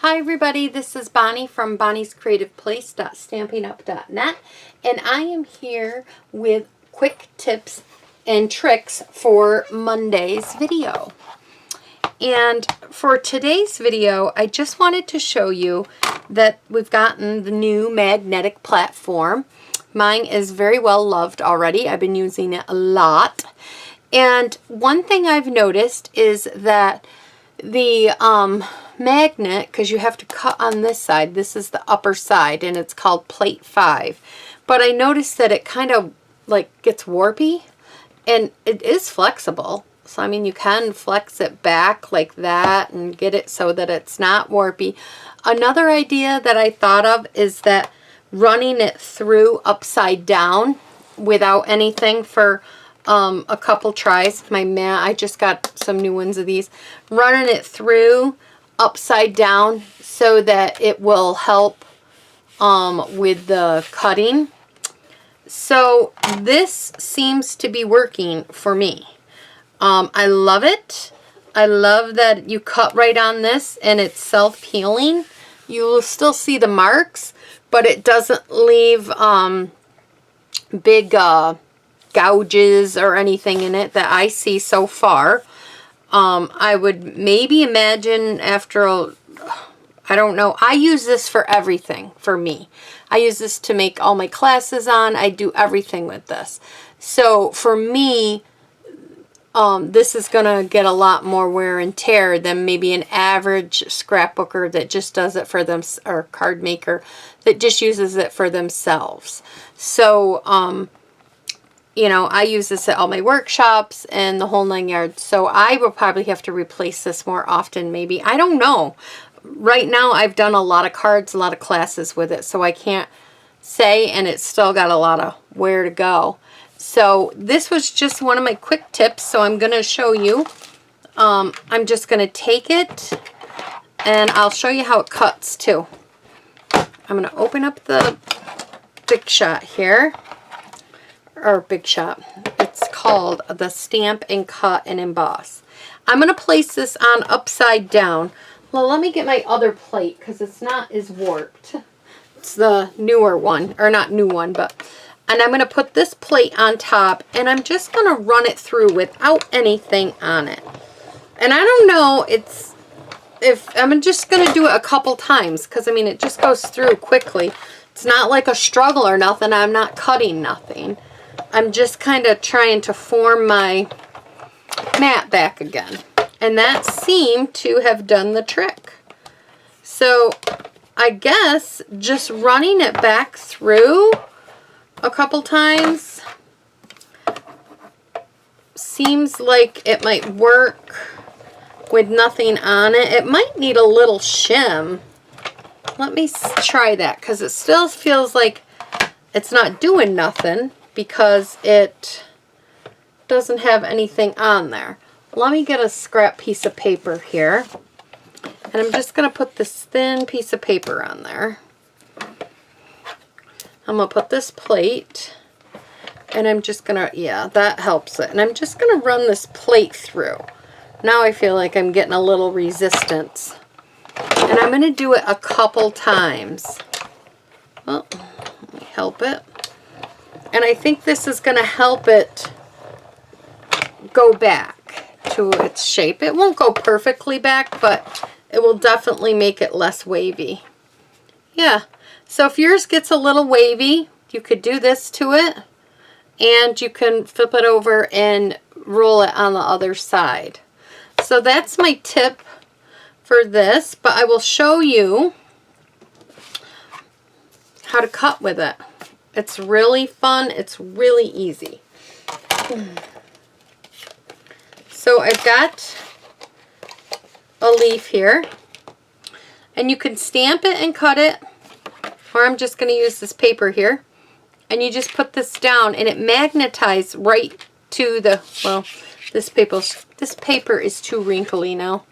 Hi everybody, this is Bonnie from bonniescreativeplace.stampinup.net, and I am here with quick tips and tricks for Monday's video. And for today's video, I just wanted to show you that we've gotten the new magnetic platform. Mine is very well loved already. I've been using it a lot. And one thing I've noticed is that the magnet, because you have to cut on this side, this is the upper side and it's called plate 5, but I noticed that it kind of like gets warpy, and it is flexible, so I mean you can flex it back like that and get it so that it's not warpy. Another idea that I thought of is that running it through upside down without anything for a couple tries. My mat, I just got some new ones of these. Running it through upside down so that it will help with the cutting. So this seems to be working for me. I love it. I love that you cut right on this and it's self-healing. You will still see the marks, but it doesn't leave big gouges or anything in it that I see so far. I would maybe imagine after I don't know. I use this for everything for me. I use this to make all my classes on. I do everything with this. So for me, this is going to get a lot more wear and tear than maybe an average scrapbooker that just does it for them, or card maker that just uses it for themselves. So, you know, I use this at all my workshops and the whole 9 yards. So I will probably have to replace this more often maybe. I don't know. Right now I've done a lot of cards, a lot of classes with it. So I can't say, and it's still got a lot of where to go. So this was just one of my quick tips. So I'm going to show you. I'm just going to take it and I'll show you how it cuts too. I'm going to open up the Big Shot here. Or Big Shot. It's called the Stamp and Cut and Emboss. I'm going to place this on upside down. Well, let me get my other plate because it's not as warped. It's the newer one, or not new one, but, and I'm going to put this plate on top and I'm just going to run it through without anything on it. And I don't know, if I'm just going to do it a couple times because I mean it just goes through quickly. It's not like a struggle or nothing. I'm not cutting nothing. I'm just kind of trying to form my mat back again. And that seemed to have done the trick. So I guess just running it back through a couple times seems like it might work with nothing on it. It might need a little shim. Let me try that because it still feels like it's not doing nothing, because it doesn't have anything on there. Let me get a scrap piece of paper here. And I'm just going to put this thin piece of paper on there. I'm going to put this plate. And I'm just going to, yeah, that helps it. And I'm just going to run this plate through. Now I feel like I'm getting a little resistance. And I'm going to do it a couple times. Well, let me help it. And I think this is going to help it go back to its shape. It won't go perfectly back, but it will definitely make it less wavy. Yeah, so if yours gets a little wavy, you could do this to it, and you can flip it over and roll it on the other side. So that's my tip for this, but I will show you how to cut with it. It's really fun. It's really easy. So I've got a leaf here. And you can stamp it and cut it. Or I'm just going to use this paper here. And you just put this down and it magnetizes right to the, well, this paper is too wrinkly now.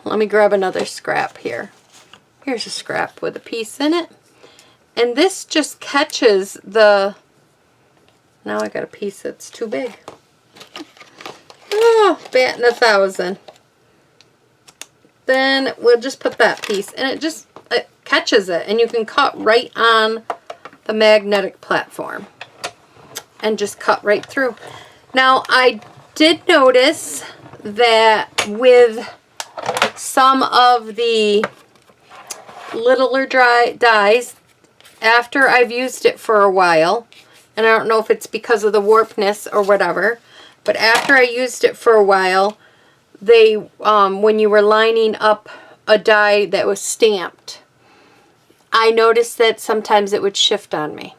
Let me grab another scrap here. Here's a scrap with a piece in it. And this just catches the, now I got a piece that's too big. Oh, batting 1,000. then we'll just put that piece, and it catches it, and you can cut right on the magnetic platform and just cut right through. Now, I did notice that with some of the littler dies, after I've used it for a while, and I don't know if it's because of the warpness or whatever, but after I used it for a while, they, when you were lining up a die that was stamped, I noticed that sometimes it would shift on me.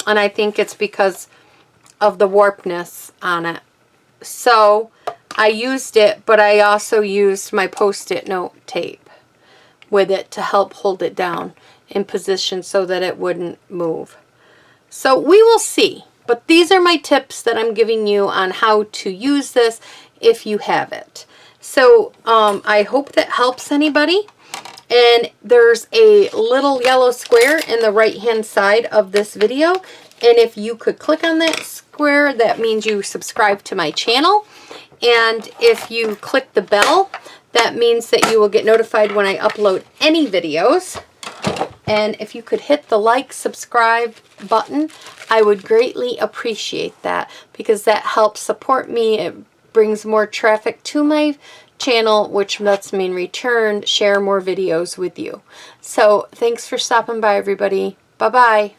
And I think it's because of the warpness on it. So I used it, but I also used my Post-it note tape with it to help hold it down in position so that it wouldn't move. So we will see. But these are my tips that I'm giving you on how to use this if you have it. So I hope that helps anybody. And there's a little yellow square in the right hand side of this video. And if you could click on that square, that means you subscribe to my channel. And if you click the bell, that means that you will get notified when I upload any videos. And if you could hit the like, subscribe button, I would greatly appreciate that, because that helps support me. It brings more traffic to my channel, which lets me in return share more videos with you. So thanks for stopping by, everybody. Bye-bye.